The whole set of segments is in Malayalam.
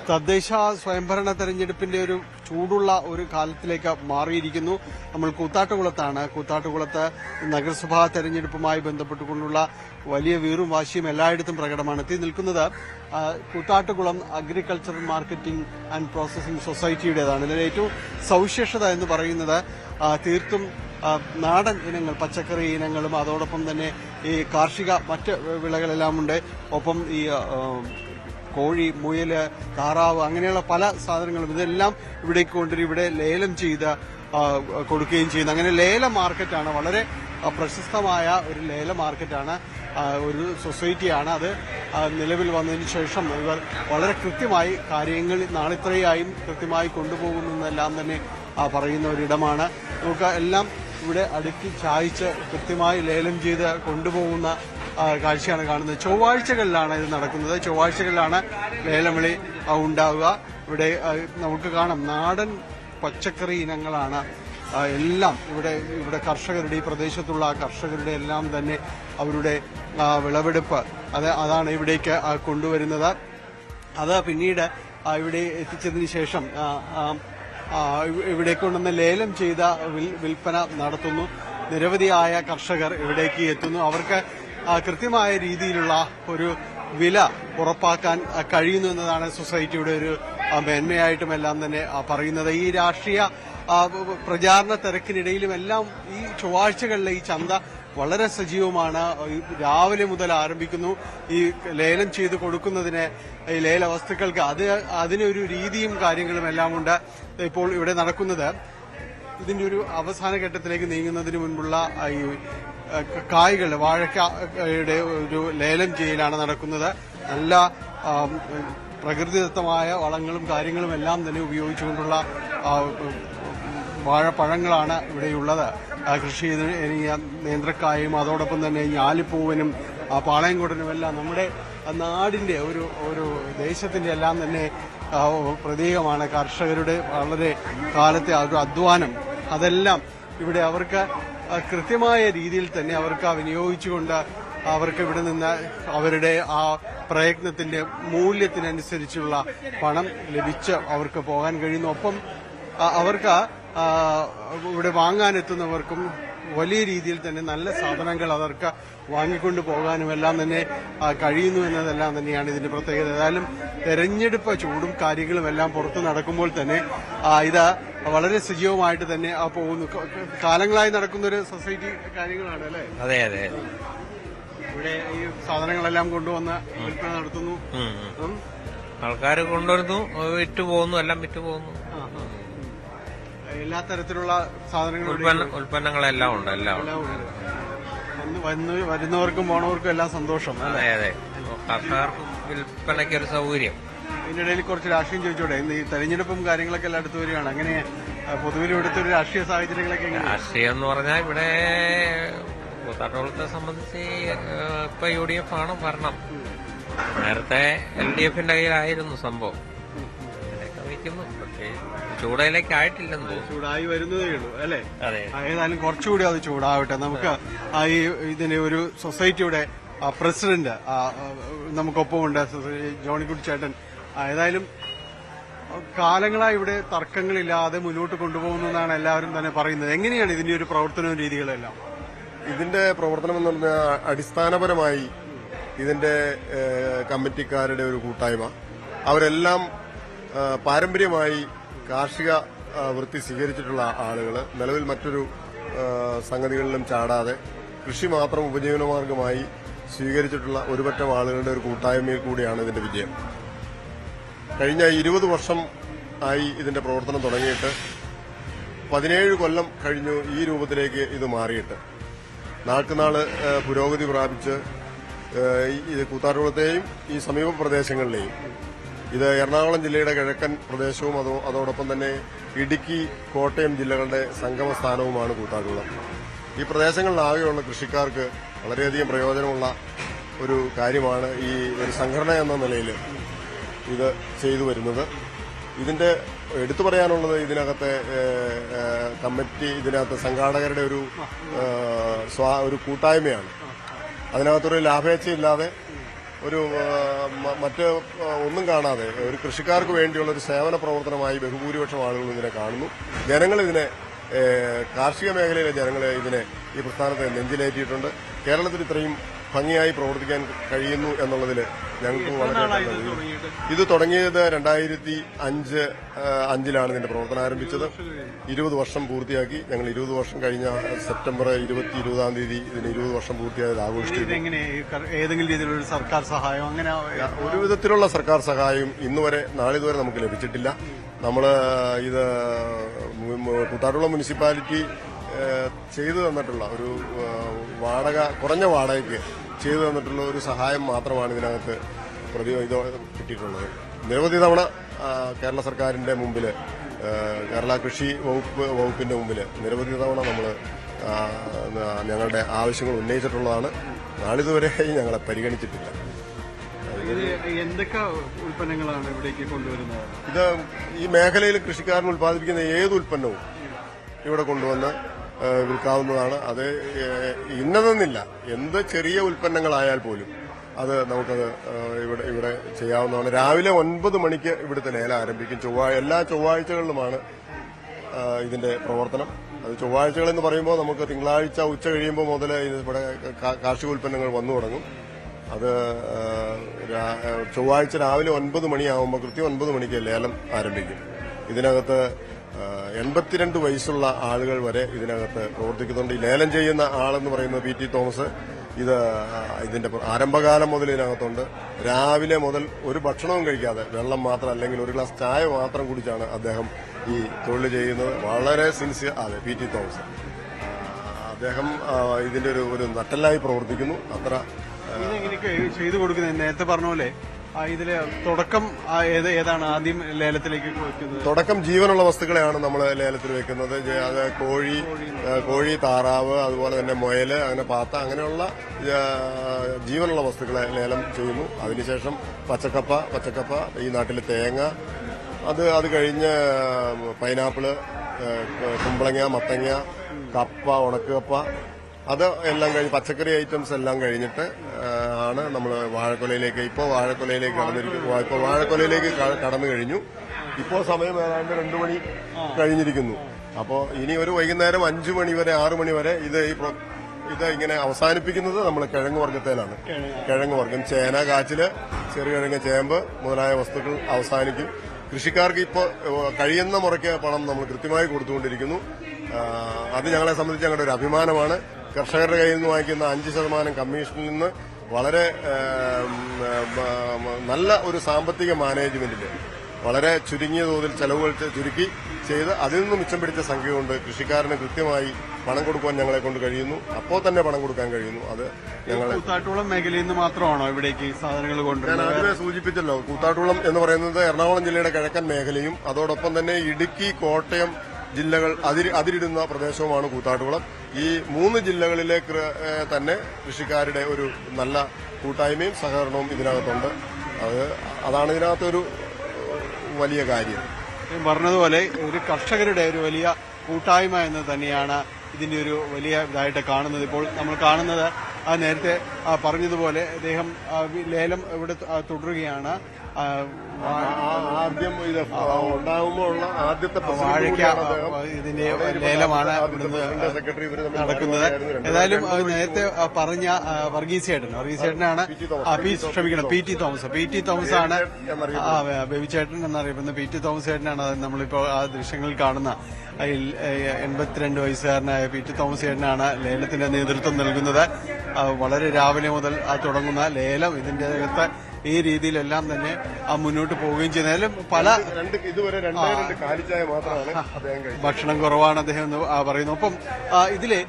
തദ്ദേശ സ്വയംഭരണ തെരഞ്ഞെടുപ്പിന്റെ ഒരു ചൂടുള്ള ഒരു കാലത്തിലേക്ക് മാറിയിരിക്കുന്നു. നമ്മൾ കൂത്താട്ടുകുളത്താണ്. കൂത്താട്ടുകുളത്ത് നഗരസഭാ തെരഞ്ഞെടുപ്പുമായി ബന്ധപ്പെട്ടുകൊണ്ടുള്ള വലിയ വീറും വാശിയും എല്ലായിടത്തും പ്രകടമാണ്. എത്തി നിൽക്കുന്നത് Koothattukulam agricultural marketing and processing സൊസൈറ്റിയുടേതാണ്. ഇതിൽ ഏറ്റവും സവിശേഷത എന്ന് പറയുന്നത് തീർത്തും നാടൻ ഇനങ്ങൾ, പച്ചക്കറി ഇനങ്ങളും അതോടൊപ്പം തന്നെ ഈ കാർഷിക മറ്റ് വിളകളെല്ലാം ഉണ്ട്. ഒപ്പം ഈ കോഴി, മുയല്, താറാവ് അങ്ങനെയുള്ള പല സാധനങ്ങളും ഇതെല്ലാം ഇവിടേക്ക് കൊണ്ടുവരും. ഇവിടെ ലേലം ചെയ്ത് കൊടുക്കുകയും ചെയ്യുന്നു. അങ്ങനെ ലേല മാർക്കറ്റാണ്, വളരെ പ്രശസ്തമായ ഒരു ലേല മാർക്കറ്റാണ്, ഒരു സൊസൈറ്റിയാണ്. അത് നിലവിൽ വന്നതിന് ശേഷം ഇവർ വളരെ കൃത്യമായി കാര്യങ്ങൾ നാളിത്രയായും കൃത്യമായി കൊണ്ടുപോകുന്നതെല്ലാം തന്നെ പറയുന്ന ഒരിടമാണ്. നമുക്ക് എല്ലാം ഇവിടെ അടുക്കി ചായച്ച് കൃത്യമായി ലേലം ചെയ്ത് കൊണ്ടുപോകുന്ന കാഴ്ചയാണ് കാണുന്നത്. ചൊവ്വാഴ്ചകളിലാണ് ഇത് നടക്കുന്നത്. ചൊവ്വാഴ്ചകളിലാണ് ലേലവിളി ഉണ്ടാവുക. ഇവിടെ നമുക്ക് കാണാം നാടൻ പച്ചക്കറി ഇനങ്ങളാണ് എല്ലാം ഇവിടെ കർഷകരുടെ, ഈ പ്രദേശത്തുള്ള കർഷകരുടെ എല്ലാം തന്നെ അവരുടെ വിളവെടുപ്പ് അതാണ് ഇവിടേക്ക് കൊണ്ടുവരുന്നത്. അത് പിന്നീട് ഇവിടെ എത്തിച്ചതിന് ശേഷം ഇവിടെ കൊണ്ടുവന്ന് ലേലം ചെയ്ത വിൽപ്പന നടത്തുന്നു. നിരവധിയായ കർഷകർ ഇവിടേക്ക് എത്തുന്നു. അവർക്ക് കൃത്യമായ രീതിയിലുള്ള ഒരു വില ഉറപ്പാക്കാൻ കഴിയുന്നു എന്നതാണ് സൊസൈറ്റിയുടെ ഒരു മേന്മയായിട്ടും എല്ലാം തന്നെ പറയുന്നത്. ഈ രാഷ്ട്രീയ പ്രചാരണ തിരക്കിനിടയിലും എല്ലാം ഈ ചൊവ്വാഴ്ചകളിലെ ഈ ചന്ത വളരെ സജീവമാണ്. രാവിലെ മുതൽ ആരംഭിക്കുന്നു. ഈ ലേലം ചെയ്ത് കൊടുക്കുന്നതിന്, ഈ ലേല വസ്തുക്കൾക്ക് അതിനൊരു രീതിയും കാര്യങ്ങളും എല്ലാം ഉണ്ട്. ഇപ്പോൾ ഇവിടെ നടക്കുന്നത് ഇതിന്റെ ഒരു അവസാന ഘട്ടത്തിലേക്ക് നീങ്ങുന്നതിന് മുൻപുള്ള ഈ കായ്കൾ, വാഴക്കയുടെ ഒരു ലേലം ചെയ്യലാണ് നടക്കുന്നത്. നല്ല പ്രകൃതിദത്തമായ വളങ്ങളും കാര്യങ്ങളും എല്ലാം തന്നെ ഉപയോഗിച്ചുകൊണ്ടുള്ള വാഴപ്പഴങ്ങളാണ് ഇവിടെയുള്ളത്. കൃഷി ചെയ്ത് നേന്ത്രക്കായും അതോടൊപ്പം തന്നെ ഞാലിപ്പൂവനും പാളയംകോടനും എല്ലാം നമ്മുടെ നാടിന്റെ ഒരു ദേശത്തിന്റെ എല്ലാം തന്നെ പ്രതീകമാണ്. കർഷകരുടെ വളരെ കാലത്തെ ഒരു അധ്വാനം അതെല്ലാം ഇവിടെ അവർക്ക് കൃത്യമായ രീതിയിൽ തന്നെ അവർക്ക് വിനിയോഗിച്ചുകൊണ്ട് അവർക്ക് ഇവിടെ നിന്ന് അവരുടെ ആ പ്രയത്നത്തിന്റെ മൂല്യത്തിനനുസരിച്ചുള്ള പണം ലഭിച്ച് അവർക്ക് പോകാൻ കഴിയുന്നു. ഒപ്പം അവർക്ക് ഇവിടെ വാങ്ങാനെത്തുന്നവർക്കും വലിയ രീതിയിൽ തന്നെ നല്ല സാധനങ്ങൾ അവർക്ക് വാങ്ങിക്കൊണ്ട് പോകാനും എല്ലാം തന്നെ കഴിയുന്നു എന്നതെല്ലാം തന്നെയാണ് ഇതിന്റെ പ്രത്യേകത. ഏതായാലും തെരഞ്ഞെടുപ്പ് ചൂടും കാര്യങ്ങളും എല്ലാം പുറത്ത് നടക്കുമ്പോൾ തന്നെ ഇത് വളരെ സജീവമായിട്ട് തന്നെ പോകുന്നു. കാലങ്ങളായി നടക്കുന്ന ഒരു സൊസൈറ്റി കാര്യങ്ങളാണ് അല്ലേ? അതെ അതെ. ഇവിടെ ഈ സാധനങ്ങളെല്ലാം കൊണ്ടുവന്ന് വിൽപ്പന നടത്തുന്നു. ആൾക്കാർ കൊണ്ടുവരുന്നു, വിറ്റുപോകുന്നു, എല്ലാം വിറ്റുപോകുന്നു. എല്ലാ തരത്തിലുള്ള സാധനങ്ങളും ഉൽപ്പന്നങ്ങളെല്ലാം ഉണ്ട്. എല്ലാം വരുന്നവർക്കും പോണവർക്കും എല്ലാം സന്തോഷം. അതെ അതെ. കർഷകർക്കും വിൽപ്പനയ്ക്ക് ഒരു സൗകര്യം. ഇതിനിടയിൽ കുറച്ച് രാഷ്ട്രീയം ചോദിച്ചോട്ടെ. ഈ തെരഞ്ഞെടുപ്പും കാര്യങ്ങളൊക്കെ എല്ലാം അടുത്ത് വരികയാണ്. അങ്ങനെ പൊതുവിൽ ഇവിടുത്തെ ഒരു രാഷ്ട്രീയ സാഹചര്യങ്ങളൊക്കെ രാഷ്ട്രീയം എന്ന് പറഞ്ഞാൽ ഇവിടെ കൂത്താട്ടുകുളത്തെ സംബന്ധിച്ച് ഇപ്പൊ UDF ആണ് ഭരണം. നേരത്തെ LDFന്റെ കയ്യിലായിരുന്നു സംഭവം. വയ്ക്കുന്നു. പക്ഷേ ചൂടയിലേക്ക് ആയിട്ടില്ലെന്ന് തോന്നുന്നു. ചൂടായി വരുന്നതേ ഉള്ളൂ അല്ലേ? അതെ. ഏതായാലും കുറച്ചുകൂടി അത് ചൂടാവട്ടെ. നമുക്ക് ഈ ഇതിന്റെ ഒരു സൊസൈറ്റിയുടെ പ്രസിഡന്റ് നമുക്കൊപ്പമുണ്ട്, ജോണിക്കുട്ടി ചേട്ടൻ. ഏതായാലും കാലങ്ങളായി ഇവിടെ തർക്കങ്ങളില്ലാതെ മുന്നോട്ട് കൊണ്ടുപോകുന്നതാണ് എല്ലാവരും തന്നെ പറയുന്നത്. എങ്ങനെയാണ് ഇതിന്റെ ഒരു പ്രവർത്തനവും രീതികളെല്ലാം? ഇതിന്റെ പ്രവർത്തനം എന്ന് പറഞ്ഞാൽ അടിസ്ഥാനപരമായി ഇതിന്റെ കമ്മിറ്റിക്കാരുടെ ഒരു കൂട്ടായ്മ, അവരെല്ലാം പാരമ്പര്യമായി കാർഷിക വൃത്തി സ്വീകരിച്ചിട്ടുള്ള ആളുകൾ, നിലവിൽ മറ്റൊരു സംഗതികളിലും ചാടാതെ കൃഷി മാത്രം ഉപജീവനമാർഗമായി സ്വീകരിച്ചിട്ടുള്ള ഒരുപറ്റം ആളുകളുടെ ഒരു കൂട്ടായ്മയിൽ കൂടിയാണ് ഇതിന്റെ വിജയം. കഴിഞ്ഞ 20 വർഷം ആയി ഇതിന്റെ പ്രവർത്തനം തുടങ്ങിയിട്ട് 17 കൊല്ലം കഴിഞ്ഞു ഈ രൂപത്തിലേക്ക് ഇത് മാറിയിട്ട്. നാൾക്കുനാൾ പുരോഗതി പ്രാപിച്ച് കൂത്താട്ടുകുളത്തെയും ഈ സമീപ പ്രദേശങ്ങളിലെയും, ഇത് എറണാകുളം ജില്ലയുടെ കിഴക്കൻ പ്രദേശവും അതോടൊപ്പം തന്നെ ഇടുക്കി, കോട്ടയം ജില്ലകളുടെ സംഗമ സ്ഥാനവുമാണ് കൂത്താട്ടുകുളം. ഈ പ്രദേശങ്ങളിലാകെയുള്ള കൃഷിക്കാർക്ക് വളരെയധികം പ്രയോജനമുള്ള ഒരു കാര്യമാണ് ഈ ഒരു സംഘടന എന്ന നിലയിൽ ഇത് ചെയ്തു വരുന്നത്. ഇതിന്റെ എടുത്തു പറയാനുള്ളത് ഇതിനകത്തെ കമ്മിറ്റി, ഇതിനകത്ത് സംഘാടകരുടെ ഒരു കൂട്ടായ്മയാണ്. അതിനകത്തൊരു ലാഭേച്ഛയില്ലാതെ ഒരു മറ്റ് ഒന്നും കാണാതെ ഒരു കൃഷിക്കാർക്ക് വേണ്ടിയുള്ള ഒരു സേവന പ്രവർത്തനമായി ബഹുഭൂരിപക്ഷം ആളുകളും ഇതിനെ കാണുന്നു. ജനങ്ങൾ ഇതിനെ കാർഷിക മേഖലയിലെ ജനങ്ങൾ ഇതിനെ ഈ പ്രസ്ഥാനത്തെ നെഞ്ചിലേറ്റിയിട്ടുണ്ട്. കേരളത്തിൽ ഇത്രയും ഭംഗിയായി പ്രവർത്തിക്കാൻ കഴിയുന്നു എന്നുള്ളതിൽ ഞങ്ങൾക്ക് വളരെ ഇത് തുടങ്ങിയത് 2005 ഇതിന്റെ പ്രവർത്തനം ആരംഭിച്ചത്. 20 വർഷം പൂർത്തിയാക്കി. ഞങ്ങൾ 20 വർഷം കഴിഞ്ഞ സെപ്റ്റംബർ 20 ഇതിന് 20 വർഷം പൂർത്തിയായത് ആഘോഷിച്ചു. ഏതെങ്കിലും രീതിയിലുള്ള സർക്കാർ സഹായം അങ്ങനെ ഒരു വിധത്തിലുള്ള സർക്കാർ സഹായം ഇന്നുവരെ നാളിതുവരെ നമുക്ക് ലഭിച്ചിട്ടില്ല. നമ്മൾ ഇത് കൂത്താട്ടുകുളം മുനിസിപ്പാലിറ്റി ചെയ്തു തന്നിട്ടുള്ള ഒരു കുറഞ്ഞ വാടകയ്ക്ക് ചെയ്തു തന്നിട്ടുള്ള ഒരു സഹായം മാത്രമാണ് ഇതിനകത്ത് കിട്ടിയിട്ടുള്ളത്. നിരവധി തവണ കേരള സർക്കാരിന്റെ മുമ്പിൽ, കേരള കൃഷി വകുപ്പിന്റെ മുമ്പിൽ നിരവധി തവണ നമ്മൾ ഞങ്ങളുടെ ആവശ്യങ്ങൾ ഉന്നയിച്ചിട്ടുള്ളതാണ്. നാളിതുവരെയായി ഞങ്ങളെ പരിഗണിച്ചിട്ടില്ല. എന്തൊക്കെ ഉൽപ്പന്നങ്ങളാണ് ഇവിടേക്ക് കൊണ്ടുവരുന്നത്? ഇത് ഈ മേഖലയിൽ കൃഷിക്കാരൻ ഉൽപ്പാദിപ്പിക്കുന്ന ഏത് ഉൽപ്പന്നവും ഇവിടെ കൊണ്ടുവന്ന് വിൽക്കാവുന്നതാണ്. അത് ഇന്നതെന്നില്ല, എന്ത് ചെറിയ ഉൽപ്പന്നങ്ങളായാൽ പോലും അത് നമുക്കത് ഇവിടെ ചെയ്യാവുന്നതാണ്. രാവിലെ 9 മണിക്ക് ഇവിടുത്തെ ലേലം ആരംഭിക്കും. എല്ലാ ചൊവ്വാഴ്ചകളിലുമാണ് ഇതിന്റെ പ്രവർത്തനം. അത് ചൊവ്വാഴ്ചകളെന്ന് പറയുമ്പോൾ നമുക്ക് തിങ്കളാഴ്ച ഉച്ച കഴിയുമ്പോൾ മുതൽ ഇവിടെ കാർഷിക ഉൽപ്പന്നങ്ങൾ വന്നു തുടങ്ങും. അത് ചൊവ്വാഴ്ച രാവിലെ 9 മണിയാകുമ്പോൾ കൃത്യം 9 മണിക്ക് ലേലം ആരംഭിക്കും. ഇതിനകത്ത് 82 വയസ്സുള്ള ആളുകൾ വരെ ഇതിനകത്ത് പ്രവർത്തിക്കുന്നുണ്ട്. ഈ ലേലം ചെയ്യുന്ന ആളെന്ന് പറയുന്നത് PT തോമസ്. ഇതിന്റെ ആരംഭകാലം മുതൽ ഇതിനകത്തുണ്ട്. രാവിലെ മുതൽ ഒരു ഭക്ഷണവും കഴിക്കാതെ വെള്ളം മാത്രം അല്ലെങ്കിൽ ഒരു ഗ്ലാസ് ചായ മാത്രം കുടിച്ചാണ് അദ്ദേഹം ഈ തൊഴിൽ ചെയ്യുന്നത്. വളരെ സിൻസിയർ. അതെ, PT തോമസ് അദ്ദേഹം ഇതിന്റെ ഒരു നട്ടലായി പ്രവർത്തിക്കുന്നു. അത്ര ഇതെങ്ങനെയൊക്കെ ചെയ്തു കൊടുക്കുന്നത്? നേരത്തെ പറഞ്ഞ പോലെ ഇതില് തുടക്കം ഏതാണ് ആദ്യം ലേലത്തിലേക്ക് വെക്കുന്നത്? തുടക്കം ജീവനുള്ള വസ്തുക്കളെയാണ് നമ്മൾ ലേലത്തിൽ വെക്കുന്നത്. അത് കോഴി, താറാവ്, അതുപോലെ തന്നെ മുയല്, അങ്ങനെ പാത്ത, അങ്ങനെയുള്ള ജീവനുള്ള വസ്തുക്കളെ ലേലം ചെയ്യുന്നു. അതിനുശേഷം പച്ചക്കപ്പ, ഈ നാട്ടിലെ തേങ്ങ, അത് കഴിഞ്ഞ് പൈനാപ്പിള്, കുമ്പളങ്ങ, മത്തങ്ങ, കപ്പ, ഉണക്കക്കപ്പ, അത് എല്ലാം കഴിഞ്ഞ് പച്ചക്കറി ഐറ്റംസ് എല്ലാം കഴിഞ്ഞിട്ട് ആണ് നമ്മൾ വാഴക്കൊലയിലേക്ക്. ഇപ്പോൾ വാഴക്കൊലയിലേക്ക് കടന്നു കഴിഞ്ഞു. ഇപ്പോൾ സമയം ഏതാണ്ട് 2 മണി കഴിഞ്ഞിരിക്കുന്നു. അപ്പോൾ ഇനി ഒരു വൈകുന്നേരം 5 മണി വരെ 6 മണി വരെ ഇത് ഇങ്ങനെ അവസാനിപ്പിക്കുന്നത് നമ്മൾ കിഴങ്ങ് വർഗ്ഗത്തിലാണ്. കിഴങ്ങ് വർഗ്ഗം, ചേന, കാച്ചില്, ചെറുകിഴങ്ങ്, ചേമ്പ് മുതലായ വസ്തുക്കൾ അവസാനിക്കും. കൃഷിക്കാർക്ക് ഇപ്പോൾ കഴിയുന്ന മുറയ്ക്ക് പണം നമ്മൾ കൃത്യമായി കൊടുത്തുകൊണ്ടിരിക്കുന്നു. അത് ഞങ്ങളെ സംബന്ധിച്ച് ഞങ്ങളുടെ ഒരു അഭിമാനമാണ്. കർഷകരുടെ കയ്യിൽ നിന്ന് വാങ്ങിക്കുന്ന 5% കമ്മീഷനിൽ നിന്ന് വളരെ നല്ല ഒരു സാമ്പത്തിക മാനേജ്മെന്റിൽ വളരെ ചുരുങ്ങിയ തോതിൽ ചെലവുകൾ ചുരുക്കി ചെയ്ത് അതിൽ നിന്ന് മിച്ചം പിടിച്ച സംഖ്യ കൊണ്ട് കൃഷിക്കാരന് കൃത്യമായി പണം കൊടുക്കാൻ ഞങ്ങളെ കൊണ്ട് കഴിയുന്നു. അപ്പോൾ തന്നെ പണം കൊടുക്കാൻ കഴിയുന്നു. അത് ഞങ്ങളെ കൂത്താട്ടുകുളം മേഖലയിൽ നിന്ന് മാത്രമാണോ ഇവിടേക്ക് സാധനങ്ങൾ കൊണ്ടുവരുന്നത്? ഞാൻ ആദ്യമേ സൂചിപ്പിച്ചല്ലോ, കൂത്താട്ടുകുളം എന്ന് പറയുന്നത് എറണാകുളം ജില്ലയുടെ കിഴക്കൻ മേഖലയും അതോടൊപ്പം തന്നെ ഇടുക്കി, കോട്ടയം ജില്ലകൾ അതിരിടുന്ന പ്രദേശവുമാണ് കൂത്താട്ടുകുളം. ഈ 3 ജില്ലകളിലെ തന്നെ കൃഷിക്കാരുടെ ഒരു നല്ല കൂട്ടായ്മയും സഹകരണവും ഇതിനകത്തുണ്ട്. അതാണ് ഇതിനകത്തൊരു വലിയ കാര്യം. പറഞ്ഞതുപോലെ ഒരു കർഷകരുടെ ഒരു വലിയ കൂട്ടായ്മ എന്ന് തന്നെയാണ് ഇതിന്റെ ഒരു വലിയ ഇതായിട്ട് കാണുന്നത്. ഇപ്പോൾ നമ്മൾ കാണുന്നത് നേരത്തെ പറഞ്ഞതുപോലെ അദ്ദേഹം ലേലം ഇവിടെ തുടരുകയാണ്. ആദ്യം ഇത് ഉണ്ടാകുമ്പോൾ ഉള്ള ആദ്യത്തെ വാഴയ്ക്ക ഇതിന്റെ ലേലമാണ് നടക്കുന്നത്. ഏതായാലും നേരത്തെ പറഞ്ഞ വർഗീസേട്ടനാണ് PT തോമസ് ആണ് ബേബിച്ചേട്ടൻ എന്നറിയപ്പെടുന്ന PT തോമസ് ചേട്ടനാണ് നമ്മളിപ്പോ ആ ദൃശ്യങ്ങളിൽ കാണുന്ന 82 വയസ്സുകാരനായ PT തോമസ് ചേട്ടനാണ് ലേലത്തിന്റെ നേതൃത്വം നൽകുന്നത്. വളരെ രാവിലെ മുതൽ തുടങ്ങുന്ന ലേലം ഇതിന്റെ അകത്ത് ഈ രീതിയിലെല്ലാം തന്നെ മുന്നോട്ട് പോവുകയും ചെയ്യുന്നതിലും പല ഇതുവരെ 2 കാലിച്ചായ മാത്രമാണ് ഭക്ഷണം കുറവാണ് അദ്ദേഹം പറയുന്നു. ഒപ്പം ഇതിലെ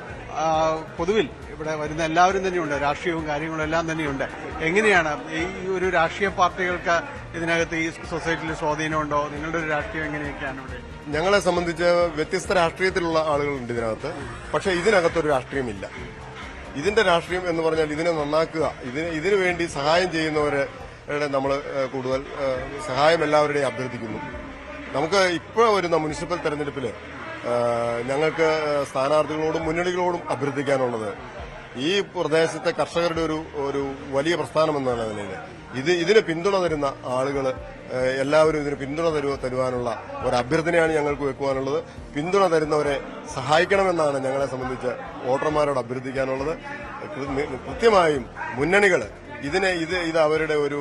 പൊതുവിൽ ഇവിടെ വരുന്ന എല്ലാവരും തന്നെയുണ്ട്, രാഷ്ട്രീയവും കാര്യങ്ങളും എല്ലാം തന്നെയുണ്ട്. എങ്ങനെയാണ് ഈ ഒരു രാഷ്ട്രീയ പാർട്ടികൾക്ക് ഇതിനകത്ത് ഈ സൊസൈറ്റിയിൽ സ്വാധീനമുണ്ടോ? നിങ്ങളുടെ ഒരു രാഷ്ട്രീയം എങ്ങനെയൊക്കെയാണ് ഇവിടെ? ഞങ്ങളെ സംബന്ധിച്ച് വ്യത്യസ്ത രാഷ്ട്രീയത്തിലുള്ള ആളുകളുണ്ട് ഇതിനകത്ത്. പക്ഷെ ഇതിനകത്തൊരു രാഷ്ട്രീയമില്ല. ഇതിന്റെ രാഷ്ട്രീയം എന്ന് പറഞ്ഞാൽ ഇതിനെ നന്നാക്കുക, ഇതിനു വേണ്ടി സഹായം ചെയ്യുന്നവരുടെ നമ്മൾ കൂടുതൽ സഹായം എല്ലാവരുടെയും അഭ്യർത്ഥിക്കുന്നു. നമുക്ക് ഇപ്പോൾ വരുന്ന മുനിസിപ്പൽ തെരഞ്ഞെടുപ്പിൽ ഞങ്ങൾക്ക് സ്ഥാനാർത്ഥികളോടും മുന്നണികളോടും അഭ്യർത്ഥിക്കാനുള്ളത്, ഈ പ്രദേശത്തെ കർഷകരുടെ ഒരു വലിയ പ്രസ്ഥാനം എന്നാണ് നിലയിൽ ഇതിന് പിന്തുണ തരുന്ന ആളുകൾ എല്ലാവരും ഇതിന് പിന്തുണ തരുവാനുള്ള ഒരു അഭ്യർത്ഥനയാണ് ഞങ്ങൾക്ക് വെക്കുവാനുള്ളത്. പിന്തുണ തരുന്നവരെ സഹായിക്കണമെന്നാണ് ഞങ്ങളെ സംബന്ധിച്ച് വോട്ടർമാരോട് അഭ്യർത്ഥിക്കാനുള്ളത്. കൃത്യമായും മുന്നണികൾ ഇത് അവരുടെ ഒരു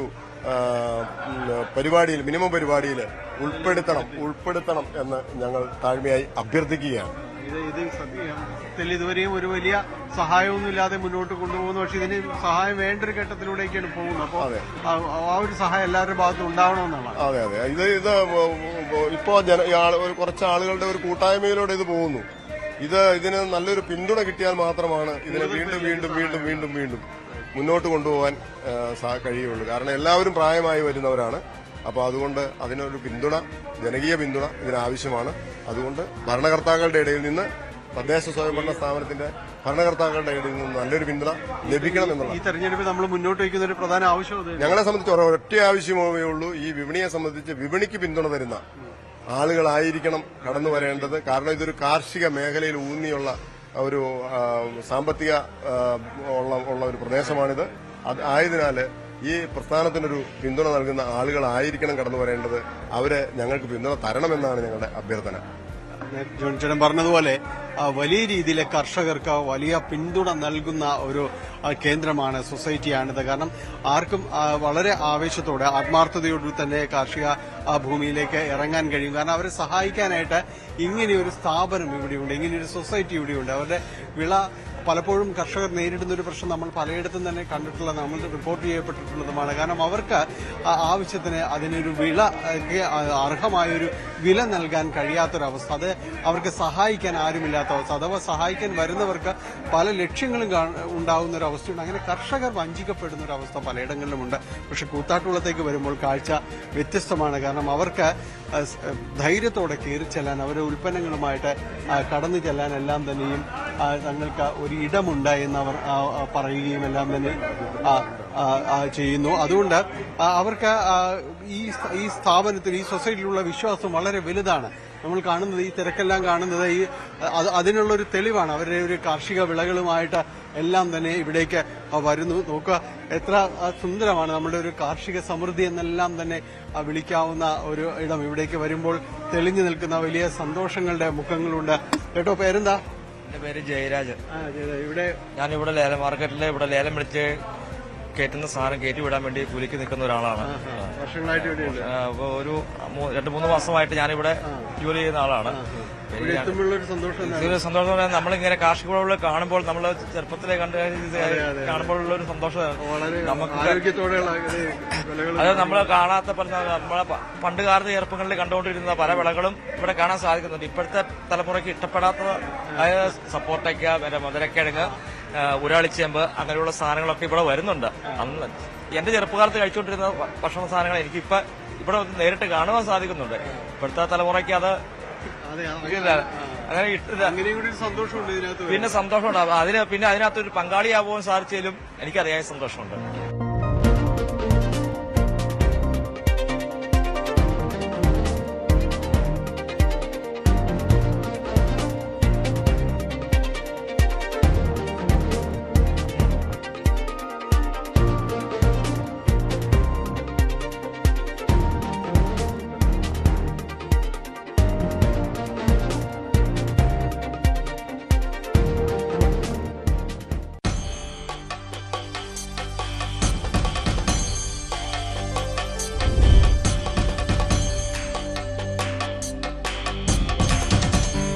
പരിപാടിയിൽ മിനിമം പരിപാടിയിൽ ഉൾപ്പെടുത്തണം എന്ന് ഞങ്ങൾ താഴ്മയായി അഭ്യർത്ഥിക്കുകയാണ്. സത്യത്തിൽ ഇതുവരെയും ഒരു വലിയ സഹായമൊന്നുമില്ലാതെ മുന്നോട്ട് കൊണ്ടുപോകുന്നു. പക്ഷെ ഇതിന് സഹായം വേണ്ട ഒരു ഘട്ടത്തിലൂടെയൊക്കെയാണ് പോകുന്നത്. അപ്പോൾ ആ ഒരു സഹായം എല്ലാവരുടെ ഭാഗത്തും ഉണ്ടാവണമെന്നാണ്. അതെ ഇത് ഇപ്പോ കുറച്ച് ആളുകളുടെ ഒരു കൂട്ടായ്മയിലൂടെ ഇത് പോകുന്നു. ഇതിന് നല്ലൊരു പിന്തുണ കിട്ടിയാൽ മാത്രമാണ് ഇതിനെ വീണ്ടും മുന്നോട്ട് കൊണ്ടുപോകാൻ കഴിയുള്ളൂ. കാരണം എല്ലാവരും പ്രായമായി വരുന്നവരാണ്. അപ്പോൾ അതുകൊണ്ട് അതിനൊരു ജനകീയ പിന്തുണ ഇതിനാവശ്യമാണ്. അതുകൊണ്ട് ഭരണകർത്താക്കളുടെ ഇടയിൽ നിന്ന് തദ്ദേശ സ്വയംഭരണ സ്ഥാപനത്തിന്റെ ഭരണകർത്താക്കളുടെ ഇടയിൽ നിന്ന് നല്ലൊരു പിന്തുണ ലഭിക്കണം എന്നുള്ളത് ഈ തെരഞ്ഞെടുപ്പിൽ നമ്മൾ മുന്നോട്ട് വയ്ക്കുന്ന ഒരു പ്രധാന ആവശ്യം ഞങ്ങളെ സംബന്ധിച്ച് ഒരൊറ്റ ആവശ്യമേ ഉള്ളൂ. ഈ വിപണിയെ സംബന്ധിച്ച് വിപണിക്ക് പിന്തുണ തരുന്ന ആളുകളായിരിക്കണം കടന്നു വരേണ്ടത്. കാരണം ഇതൊരു കാർഷിക മേഖലയിൽ ഊന്നിയുള്ള ഒരു സാമ്പത്തിക ഉള്ള ഒരു പ്രദേശമാണിത്. ആയതിനാൽ ഈ പ്രസ്ഥാനത്തിനൊരു പിന്തുണ നൽകുന്ന ആളുകളായിരിക്കണം കടന്നു വരേണ്ടത്. അവരെ ഞങ്ങൾക്ക് പിന്തുണ തരണമെന്നാണ് ഞങ്ങളുടെ അഭ്യർത്ഥന. ജോൺചേട്ടൻ പറഞ്ഞതുപോലെ വലിയ രീതിയിൽ കർഷകർക്ക് വലിയ പിന്തുണ നൽകുന്ന ഒരു കേന്ദ്രമാണ്, സൊസൈറ്റിയാണിത്. കാരണം ആർക്കും വളരെ ആവേശത്തോടെ ആത്മാർത്ഥതയോടുകൂടി തന്നെ കാർഷിക ഭൂമിയിലേക്ക് ഇറങ്ങാൻ കഴിയും. കാരണം അവരെ സഹായിക്കാനായിട്ട് ഇങ്ങനെയൊരു സ്ഥാപനം ഇവിടെയുണ്ട്, ഇങ്ങനെയൊരു സൊസൈറ്റി ഇവിടെയുണ്ട്. അവരുടെ വിള പലപ്പോഴും കർഷകർ നേരിടുന്ന ഒരു പ്രശ്നം നമ്മൾ പലയിടത്തും തന്നെ കണ്ടിട്ടുള്ളത്, നമ്മൾ റിപ്പോർട്ട് ചെയ്യപ്പെട്ടിട്ടുള്ളതുമാണ്. കാരണം അവർക്ക് ആവശ്യത്തിന് അതിനൊരു അർഹമായൊരു വില നൽകാൻ കഴിയാത്തൊരവസ്ഥ, അത് അവർക്ക് സഹായിക്കാൻ ആരുമില്ലാത്ത അവസ്ഥ, അഥവാ സഹായിക്കാൻ വരുന്നവർക്ക് പല ലക്ഷ്യങ്ങളും ഉണ്ടാകുന്ന ഒരു അവസ്ഥയുണ്ട്. അങ്ങനെ കർഷകർ വഞ്ചിക്കപ്പെടുന്ന ഒരു അവസ്ഥ പലയിടങ്ങളിലുമുണ്ട്. പക്ഷെ കൂത്താട്ടുകുളത്തേക്ക് വരുമ്പോൾ കാഴ്ച വ്യത്യസ്തമാണ്. കാരണം അവർക്ക് ധൈര്യത്തോടെ കയറി ചെല്ലാൻ, അവരുടെ ഉൽപ്പന്നങ്ങളുമായിട്ട് കടന്നു ചെല്ലാൻ എല്ലാം തന്നെയും തങ്ങൾക്ക് ഒരു ഇടമുണ്ട് എന്ന് അവർ പറയുകയും എല്ലാം തന്നെ ചെയ്യുന്നു. അതുകൊണ്ട് അവർക്ക് ഈ സ്ഥാപനത്തിൽ, ഈ സൊസൈറ്റിയിലുള്ള വിശ്വാസം വളരെ വലുതാണ്. നമ്മൾ കാണുന്നത്, ഈ തിരക്കെല്ലാം കാണുന്നത് അതിനുള്ളൊരു തെളിവാണ്. അവരുടെ ഒരു കാർഷിക വിളകളുമായിട്ട് എല്ലാം തന്നെ ഇവിടേക്ക് വരുന്നു. നോക്കുക, എത്ര സുന്ദരമാണ് നമ്മുടെ ഒരു കാർഷിക സമൃദ്ധി എന്നെല്ലാം തന്നെ വിളിക്കാവുന്ന ഒരു ഇടം. ഇവിടേക്ക് വരുമ്പോൾ തെളിഞ്ഞു നിൽക്കുന്ന വലിയ സന്തോഷങ്ങളുടെ മുഖങ്ങളുണ്ട്. കേട്ടോ, പേരെന്താ? എന്റെ പേര് ജയരാജ്. ഞാനിവിടെ ലേലം മാർക്കറ്റിൽ ഇവിടെ ലേലം വിളിച്ച് കയറ്റുന്ന സാധനം കയറ്റി വിടാൻ വേണ്ടി കൂലിക്ക് നിൽക്കുന്ന ഒരാളാണ്. വർഷങ്ങളായിട്ട് അപ്പൊ ഒരു 2-3 മാസമായിട്ട് ഞാനിവിടെ ജോലി ചെയ്യുന്ന ആളാണ്. സന്തോഷം നമ്മളിങ്ങനെ കാർഷിക വിളവുകൾ കാണുമ്പോൾ, നമ്മൾ ചെറുപ്പത്തിലെ കാണുമ്പോഴുള്ള ഒരു സന്തോഷം നമുക്ക്, അത് നമ്മൾ കാണാത്ത നമ്മളെ പണ്ട് കാലത്ത് ചെറുപ്പങ്ങളിൽ കണ്ടുകൊണ്ടിരുന്ന പല വിളകളും ഇവിടെ കാണാൻ സാധിക്കുന്നുണ്ട്. ഇപ്പോഴത്തെ തലമുറയ്ക്ക് ഇഷ്ടപ്പെടാത്ത സപ്പോർട്ടയ്ക്ക, മുതലക്കിഴങ്ങ്, ഉരാളിച്ചേമ്പ് അങ്ങനെയുള്ള സാധനങ്ങളൊക്കെ ഇവിടെ വരുന്നുണ്ട്. അന്ന് എന്റെ ചെറുപ്പകാലത്ത് കഴിച്ചുകൊണ്ടിരുന്ന ഭക്ഷണ സാധനങ്ങൾ എനിക്കിപ്പോ ഇവിടെ നേരിട്ട് കാണുവാൻ സാധിക്കുന്നുണ്ട്. ഇപ്പോഴത്തെ തലമുറയ്ക്ക് അത് അങ്ങനെ പിന്നെ സന്തോഷമുണ്ട്. പിന്നെ അതിനകത്തൊരു പങ്കാളിയാവാൻ സാധിച്ചാലും എനിക്കറിയാൻ സന്തോഷമുണ്ട്.